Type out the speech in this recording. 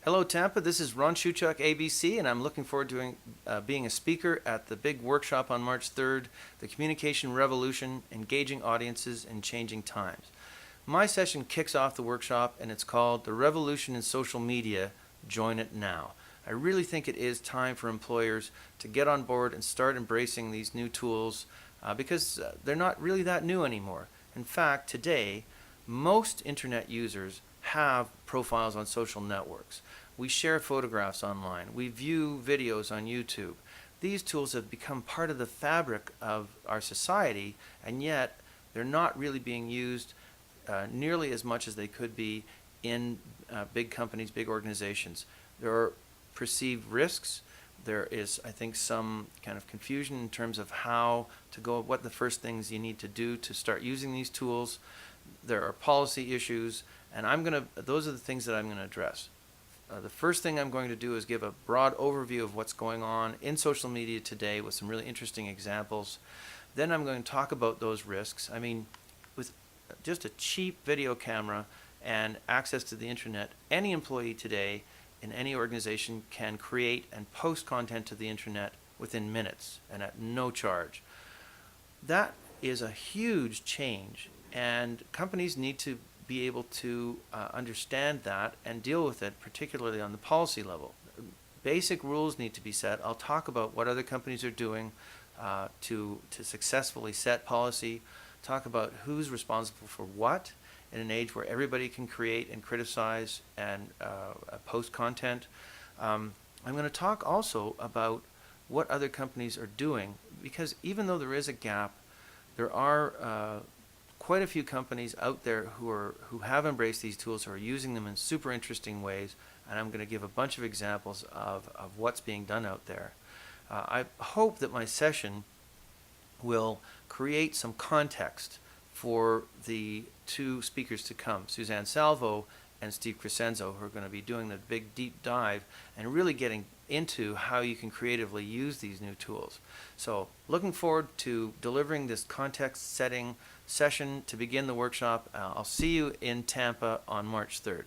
Hello, Tampa. This is Ron Shewchuk, ABC, and I'm looking forward to being a speaker at the big workshop on March 3rd, The Communication Revolution, Engaging Audiences and Changing Times. My session kicks off the workshop, and it's called The Revolution in Social Media, Join It Now. I really think it is time for employers to get on board and start embracing these new tools because they're not really that new anymore. In fact, today, most internet users have profiles on social networks. We share photographs online. We view videos on YouTube. These tools have become part of the fabric of our society, and yet they're not really being used nearly as much as they could be in big companies, big organizations. There are perceived risks. There is, I think, some kind of confusion in terms of how to go, what the first things you need to do to start using these tools. There are policy issues, and those are the things that I'm going to address. The first thing I'm going to do is give a broad overview of what's going on in social media today with some really interesting examples. Then I'm going to talk about those risks. I mean, with just a cheap video camera and access to the internet, any employee today in any organization can create and post content to the internet within minutes and at no charge. That is a huge change, and companies need to be able to understand that and deal with it, particularly on the policy level. Basic rules need to be set. I'll talk about what other companies are doing to successfully set policy, talk about who's responsible for what in an age where everybody can create and criticize and post content. I'm going to talk also about what other companies are doing, because even though there is a gap, there are quite a few companies out there who have embraced these tools, who are using them in super interesting ways, and I'm going to give a bunch of examples of what's being done out there. I hope that my session will create some context for the two speakers to come, Suzanne Salvo and Steve Crescenzo, who are going to be doing the big deep dive and really getting into how you can creatively use these new tools. So looking forward to delivering this context setting session to begin the workshop. I'll see you in Tampa on March 3rd.